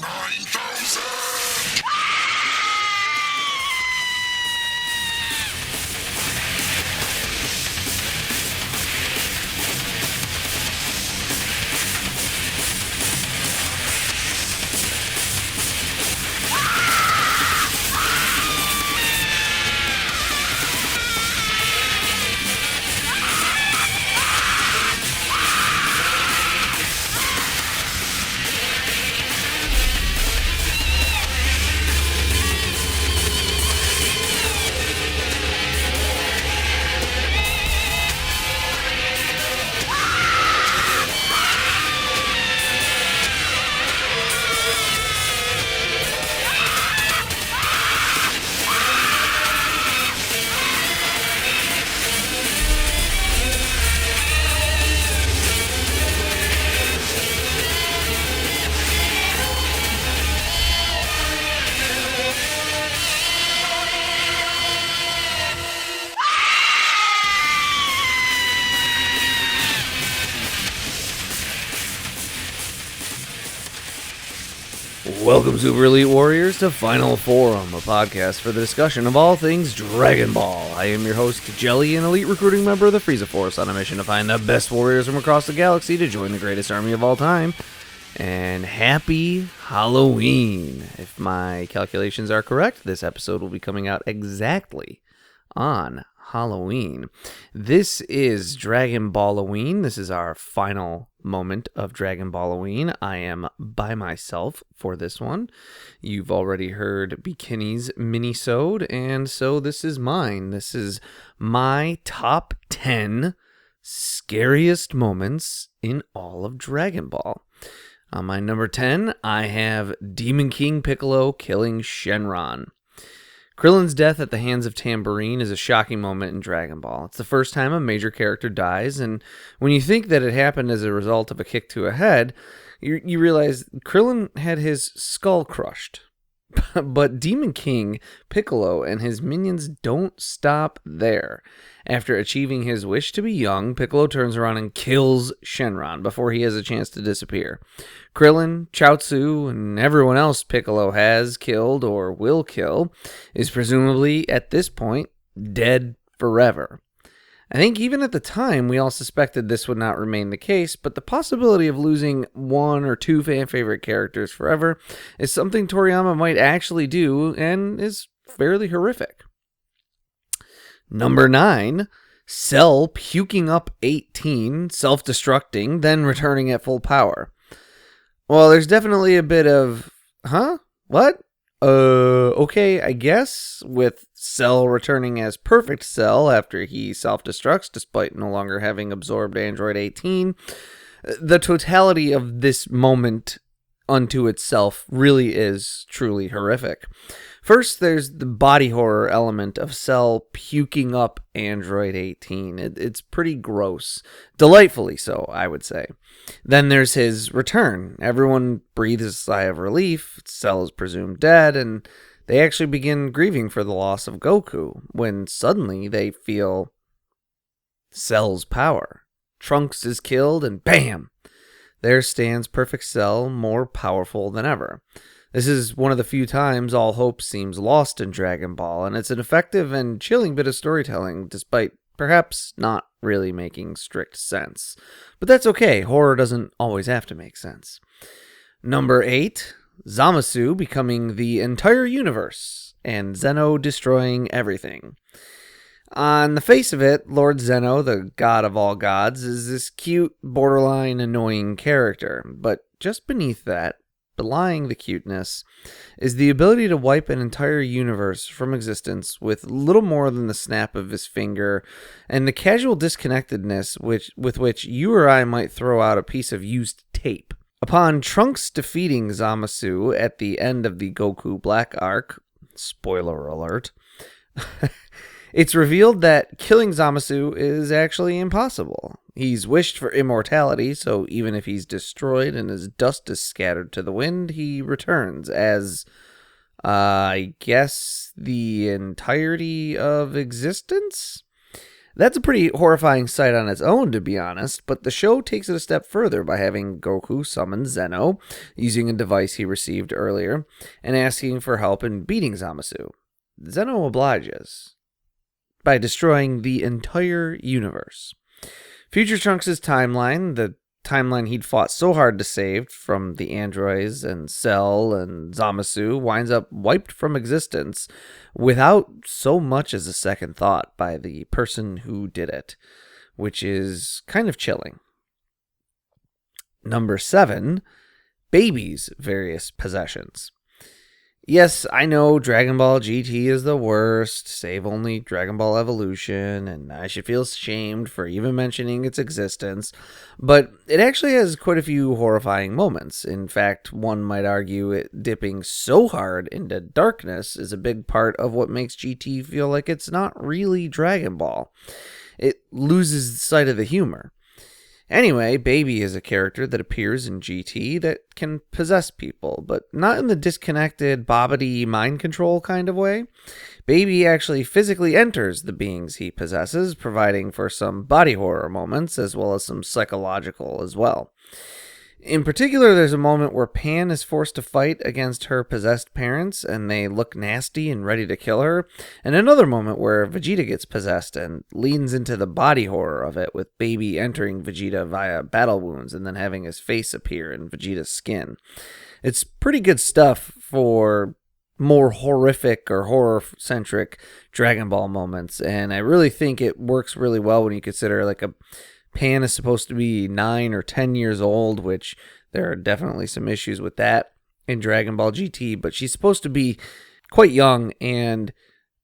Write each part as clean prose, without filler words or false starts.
9000! Welcome, Super Elite Warriors, to Final Forum, a podcast for the discussion of all things Dragon Ball. I am your host, Jelly, an elite recruiting member of the Frieza Force, on a mission to find the best warriors from across the galaxy to join the greatest army of all time. And happy Halloween! If my calculations are correct, this episode will be coming out exactly on Halloween. This is Dragon Ball-oween. This is our final moment of Dragon Ball-oween. I am by myself for this one. You've already heard Bikini's mini-sode, and so this is mine. This is my top 10 scariest moments in all of Dragon Ball. On my number 10, I have Demon King Piccolo killing Shenron. Krillin's death at the hands of Tambourine is a shocking moment in Dragon Ball. It's the first time a major character dies, and when you think that it happened as a result of a kick to a head, you realize Krillin had his skull crushed. But Demon King Piccolo and his minions don't stop there. After achieving his wish to be young, Piccolo turns around and kills Shenron before he has a chance to disappear. Krillin, Chaozu, and everyone else Piccolo has killed or will kill is presumably, at this point, dead forever. I think even at the time, we all suspected this would not remain the case, but the possibility of losing one or two fan-favorite characters forever is something Toriyama might actually do, and is fairly horrific. Number 9, Cell puking up 18, self-destructing, then returning at full power. Well, there's definitely a bit of, huh? What? Okay, I guess, with Cell returning as Perfect Cell after he self-destructs, despite no longer having absorbed Android 18. The totality of this moment unto itself really is truly horrific. First, there's the body horror element of Cell puking up Android 18. It's pretty gross. Delightfully so, I would say. Then there's his return. Everyone breathes a sigh of relief. Cell is presumed dead, and they actually begin grieving for the loss of Goku, when suddenly they feel Cell's power. Trunks is killed, and bam! There stands Perfect Cell, more powerful than ever. This is one of the few times all hope seems lost in Dragon Ball, and it's an effective and chilling bit of storytelling, despite perhaps not really making strict sense. But that's okay, horror doesn't always have to make sense. Number 8, Zamasu becoming the entire universe, and Zeno destroying everything. On the face of it, Lord Zeno, the god of all gods, is this cute, borderline annoying character, but just beneath that, belying the cuteness, is the ability to wipe an entire universe from existence with little more than the snap of his finger, and the casual disconnectedness with which you or I might throw out a piece of used tape. Upon Trunks defeating Zamasu at the end of the Goku Black arc, spoiler alert, it's revealed that killing Zamasu is actually impossible. He's wished for immortality, so even if he's destroyed and his dust is scattered to the wind, he returns as, I guess, the entirety of existence? That's a pretty horrifying sight on its own, to be honest, but the show takes it a step further by having Goku summon Zeno, using a device he received earlier, and asking for help in beating Zamasu. Zeno obliges by destroying the entire universe. Future Trunks' timeline, the timeline he'd fought so hard to save from the androids and Cell and Zamasu, winds up wiped from existence without so much as a second thought by the person who did it, which is kind of chilling. Number 7, Baby's various possessions. Yes, I know Dragon Ball GT is the worst, save only Dragon Ball Evolution, and I should feel shamed for even mentioning its existence, but it actually has quite a few horrifying moments. In fact, one might argue it dipping so hard into darkness is a big part of what makes GT feel like it's not really Dragon Ball. It loses sight of the humor. Anyway, Baby is a character that appears in GT that can possess people, but not in the disconnected, bobbity mind control kind of way. Baby actually physically enters the beings he possesses, providing for some body horror moments as well as some psychological as well. In particular, there's a moment where Pan is forced to fight against her possessed parents, and they look nasty and ready to kill her, and another moment where Vegeta gets possessed and leans into the body horror of it, with Baby entering Vegeta via battle wounds and then having his face appear in Vegeta's skin. It's pretty good stuff for more horrific or horror-centric Dragon Ball moments, and I really think it works really well when you consider like a Pan is supposed to be 9 or 10 years old, which there are definitely some issues with that in Dragon Ball GT, but she's supposed to be quite young, and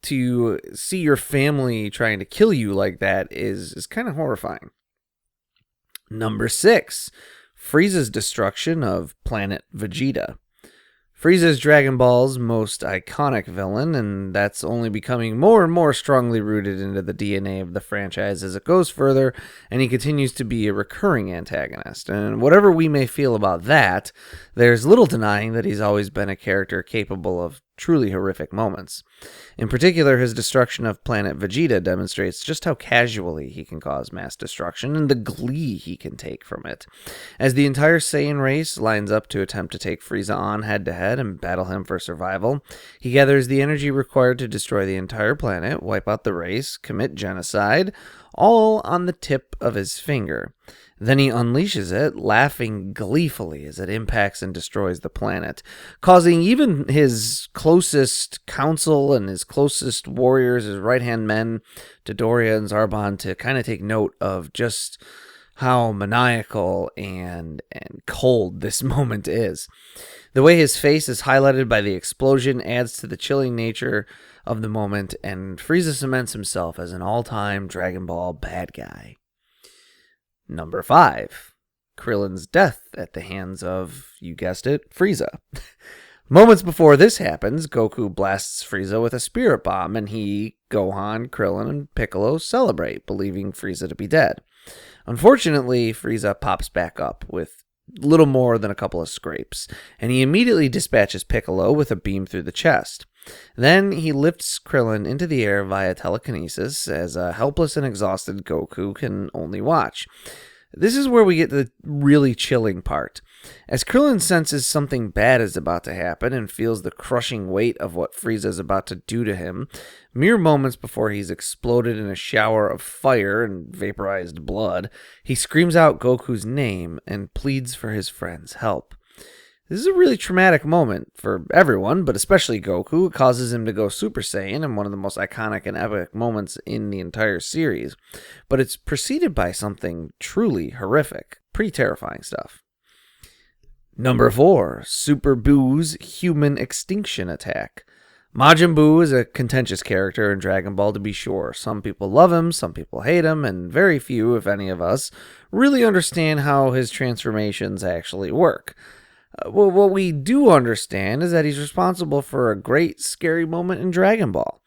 to see your family trying to kill you like that is kind of horrifying. Number 6, Frieza's destruction of planet Vegeta. Frieza's Dragon Ball's most iconic villain, and that's only becoming more and more strongly rooted into the DNA of the franchise as it goes further, and he continues to be a recurring antagonist. And whatever we may feel about that, there's little denying that he's always been a character capable of truly horrific moments. In particular, his destruction of planet Vegeta demonstrates just how casually he can cause mass destruction and the glee he can take from it. As the entire Saiyan race lines up to attempt to take Frieza on head-to-head and battle him for survival, he gathers the energy required to destroy the entire planet, wipe out the race, commit genocide, all on the tip of his finger. Then he unleashes it, laughing gleefully as it impacts and destroys the planet, causing even his closest council and his closest warriors, his right-hand men, Dodoria and Zarbon, to kind of take note of just how maniacal and cold this moment is. The way his face is highlighted by the explosion adds to the chilling nature of the moment, and Frieza cements himself as an all-time Dragon Ball bad guy. Number 5, Krillin's death at the hands of, you guessed it, Frieza. Moments before this happens, Goku blasts Frieza with a spirit bomb, and he, Gohan, Krillin, and Piccolo celebrate, believing Frieza to be dead. Unfortunately, Frieza pops back up with little more than a couple of scrapes, and he immediately dispatches Piccolo with a beam through the chest. Then he lifts Krillin into the air via telekinesis as a helpless and exhausted Goku can only watch. This is where we get the really chilling part. As Krillin senses something bad is about to happen and feels the crushing weight of what Frieza is about to do to him, mere moments before he's exploded in a shower of fire and vaporized blood, he screams out Goku's name and pleads for his friend's help. This is a really traumatic moment for everyone, but especially Goku. It causes him to go Super Saiyan in one of the most iconic and epic moments in the entire series. But it's preceded by something truly horrific. Pretty terrifying stuff. Number 4, Super Buu's human extinction attack. Majin Buu is a contentious character in Dragon Ball, to be sure. Some people love him, some people hate him, and very few, if any of us, really understand how his transformations actually work. Well, what we do understand is that he's responsible for a great, scary moment in Dragon Ball.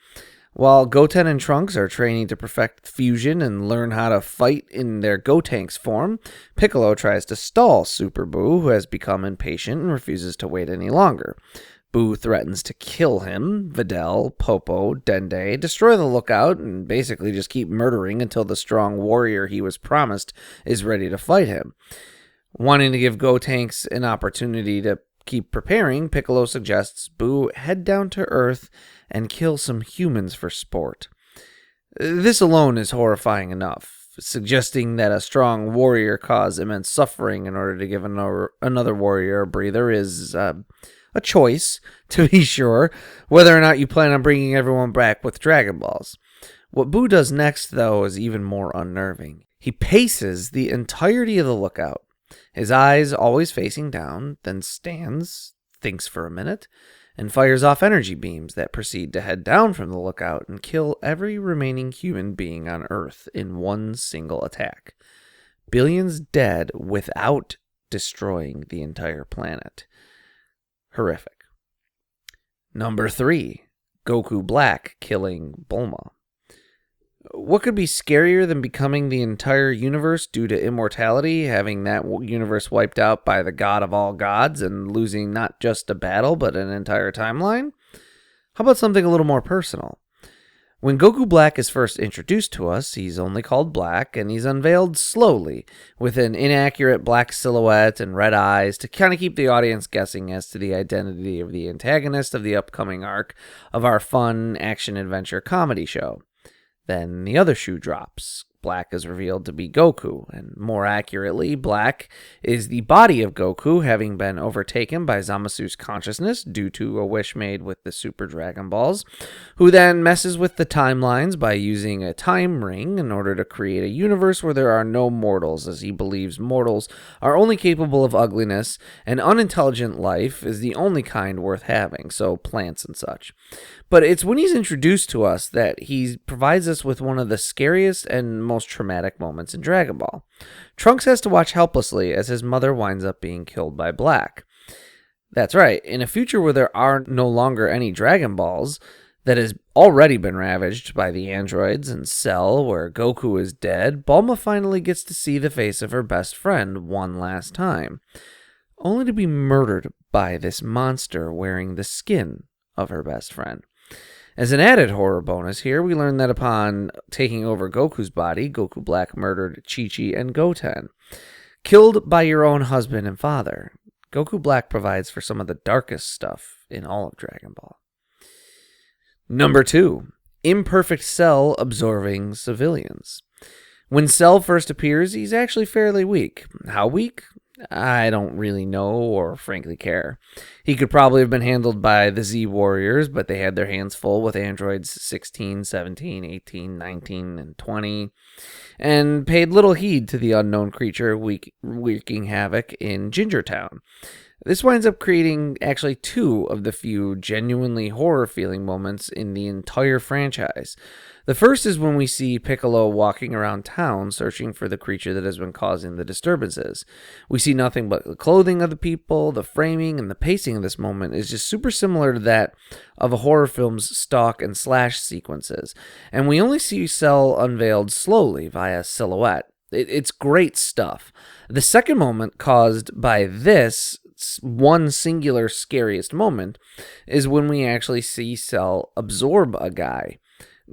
While Goten and Trunks are training to perfect fusion and learn how to fight in their Gotenks form, Piccolo tries to stall Super Buu, who has become impatient and refuses to wait any longer. Boo threatens to kill him, Videl, Popo, Dende, destroy the lookout, and basically just keep murdering until the strong warrior he was promised is ready to fight him. Wanting to give Gotenks an opportunity to keep preparing, Piccolo suggests Boo head down to Earth and kill some humans for sport. This alone is horrifying enough. Suggesting that a strong warrior cause immense suffering in order to give another warrior a breather is a choice, to be sure, whether or not you plan on bringing everyone back with Dragon Balls. What Boo does next, though, is even more unnerving. He paces the entirety of the lookout, his eyes always facing down, then stands, thinks for a minute, and fires off energy beams that proceed to head down from the lookout and kill every remaining human being on Earth in one single attack. Billions dead without destroying the entire planet. Horrific. Number 3, Goku Black killing Bulma. What could be scarier than becoming the entire universe due to immortality, having that universe wiped out by the god of all gods, and losing not just a battle, but an entire timeline? How about something a little more personal? When Goku Black is first introduced to us, he's only called Black, and he's unveiled slowly, with an inaccurate black silhouette and red eyes to kind of keep the audience guessing as to the identity of the antagonist of the upcoming arc of our fun action-adventure comedy show. Then the other shoe drops. Black is revealed to be Goku, and more accurately, Black is the body of Goku, having been overtaken by Zamasu's consciousness due to a wish made with the Super Dragon Balls, who then messes with the timelines by using a time ring in order to create a universe where there are no mortals, as he believes mortals are only capable of ugliness, and unintelligent life is the only kind worth having, so plants and such. But it's when he's introduced to us that he provides us with one of the scariest and most traumatic moments in Dragon Ball. Trunks has to watch helplessly as his mother winds up being killed by Black. That's right, in a future where there are no longer any Dragon Balls, that has already been ravaged by the androids, and Cell, where Goku is dead, Bulma finally gets to see the face of her best friend one last time, only to be murdered by this monster wearing the skin of her best friend. As an added horror bonus here, we learn that upon taking over Goku's body, Goku Black murdered Chi-Chi and Goten. Killed by your own husband and father, Goku Black provides for some of the darkest stuff in all of Dragon Ball. Number 2, Imperfect Cell absorbing civilians. When Cell first appears, he's actually fairly weak. How weak? I don't really know or frankly care. He could probably have been handled by the Z Warriors, but they had their hands full with androids 16, 17, 18, 19, and 20, and paid little heed to the unknown creature wreaking havoc in Ginger Town. This winds up creating actually 2 of the few genuinely horror-feeling moments in the entire franchise. The first is when we see Piccolo walking around town searching for the creature that has been causing the disturbances. We see nothing but the clothing of the people, the framing, and the pacing of this moment is just super similar to that of a horror film's stalk and slash sequences. And we only see Cell unveiled slowly via silhouette. It's great stuff. The second moment caused by this one singular scariest moment is when we actually see Cell absorb a guy.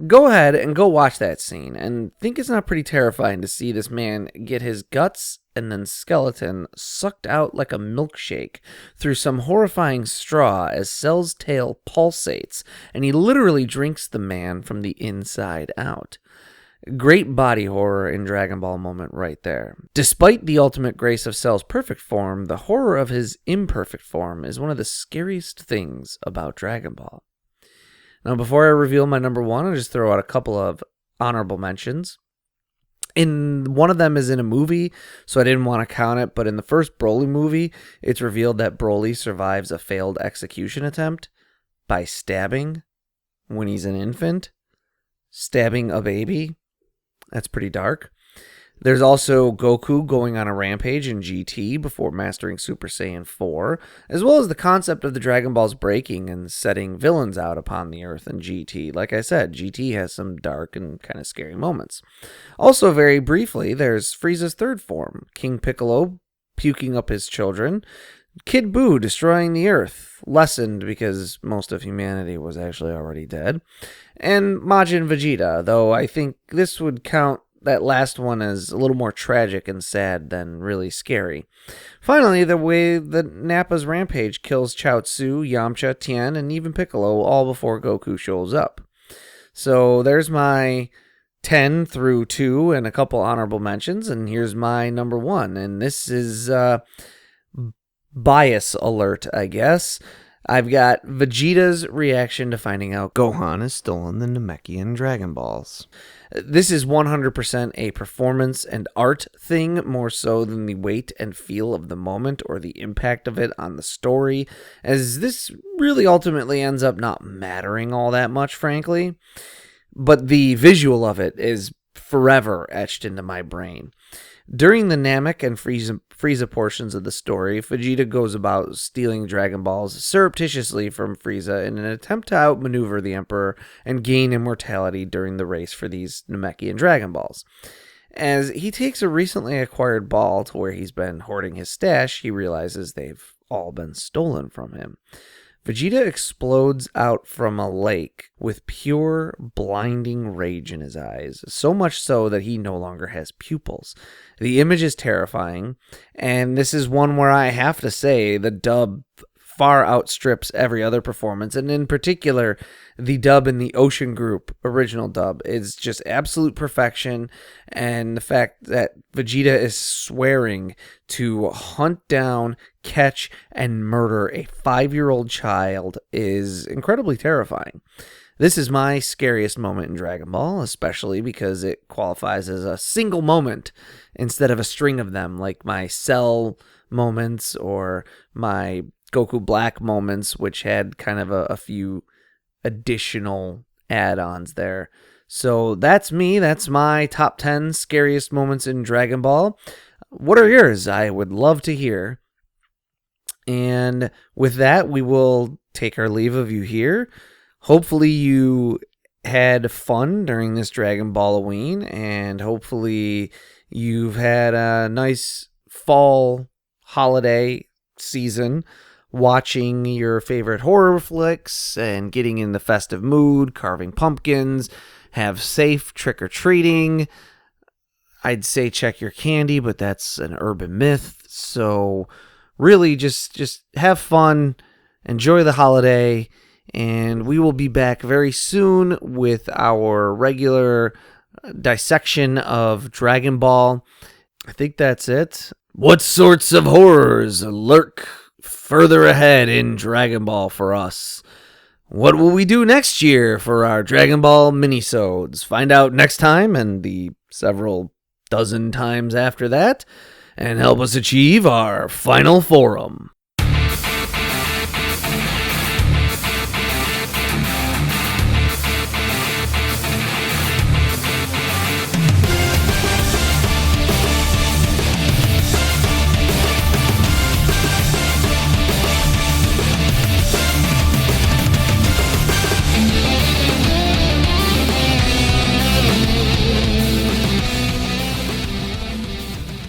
Go ahead and go watch that scene and think it's not pretty terrifying to see this man get his guts and then skeleton sucked out like a milkshake through some horrifying straw as Cell's tail pulsates, and he literally drinks the man from the inside out. Great body horror in Dragon Ball moment right there. Despite the ultimate grace of Cell's perfect form, the horror of his imperfect form is one of the scariest things about Dragon Ball. Now, before I reveal my number 1, I'll just throw out a couple of honorable mentions. One of them is in a movie, so I didn't want to count it, but in the first Broly movie, it's revealed that Broly survives a failed execution attempt by stabbing when he's an infant. Stabbing a baby. That's pretty dark. There's also Goku going on a rampage in GT before mastering Super Saiyan 4, as well as the concept of the Dragon Balls breaking and setting villains out upon the Earth in GT. Like I said, GT has some dark and kind of scary moments. Also, very briefly, there's Frieza's third form, King Piccolo puking up his children, Kid Buu destroying the Earth, lessened because most of humanity was actually already dead. And Majin Vegeta, though I think this would count that last one as a little more tragic and sad than really scary. Finally, the way that Nappa's rampage kills Chaozu, Yamcha, Tien, and even Piccolo all before Goku shows up. So there's my 10 through 2 and a couple honorable mentions, and here's my number 1. And this is bias alert, I guess. I've got Vegeta's reaction to finding out Gohan has stolen the Namekian Dragon Balls. This is 100% a performance and art thing, more so than the weight and feel of the moment or the impact of it on the story, as this really ultimately ends up not mattering all that much, frankly. But the visual of it is forever etched into my brain. During the Namek and Frieza portions of the story, Vegeta goes about stealing Dragon Balls surreptitiously from Frieza in an attempt to outmaneuver the Emperor and gain immortality during the race for these Namekian Dragon Balls. As he takes a recently acquired ball to where he's been hoarding his stash, he realizes they've all been stolen from him. Vegeta explodes out from a lake with pure, blinding rage in his eyes, so much so that he no longer has pupils. The image is terrifying, and this is one where I have to say the dub far outstrips every other performance, and in particular, the dub in the Ocean Group original dub is just absolute perfection, and the fact that Vegeta is swearing to hunt down, catch, and murder a 5-year-old child is incredibly terrifying. This is my scariest moment in Dragon Ball, especially because it qualifies as a single moment instead of a string of them, like my Cell moments or my Goku Black moments, which had kind of a few additional add-ons there. So that's me. That's my top 10 scariest moments in Dragon Ball. What are yours? I would love to hear. And with that, we will take our leave of you here. Hopefully you had fun during this Dragon Ball-oween, and hopefully you've had a nice fall holiday season watching your favorite horror flicks and getting in the festive mood, carving pumpkins, have safe trick-or-treating. I'd say check your candy, but that's an urban myth. So really just have fun, enjoy the holiday, and we will be back very soon with our regular dissection of Dragon Ball. I think that's it. What sorts of horrors lurk further ahead in Dragon Ball for us? What will we do next year for our Dragon Ball minisodes? Find out next time and the several dozen times after that, and help us achieve our final forum.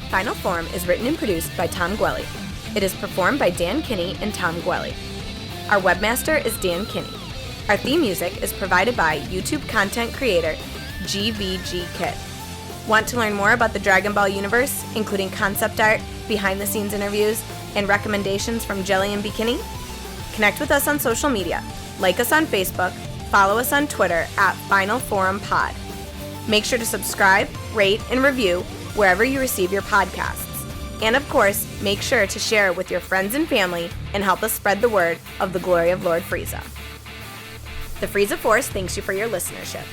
Final Form is written and produced by Tom Gwelly. It is performed by Dan Kinney and Tom Gwelly. Our webmaster is Dan Kinney. Our theme music is provided by YouTube content creator GVG Kid. Want to learn more about the Dragon Ball universe, including concept art, behind-the-scenes interviews, and recommendations from Jelli and Bikini? Connect with us on social media. Like us on Facebook. Follow us on Twitter at Final Forum Pod. Make sure to subscribe, rate, and review wherever you receive your podcasts. And of course, make sure to share it with your friends and family and help us spread the word of the glory of Lord Frieza. The Frieza Force thanks you for your listenership.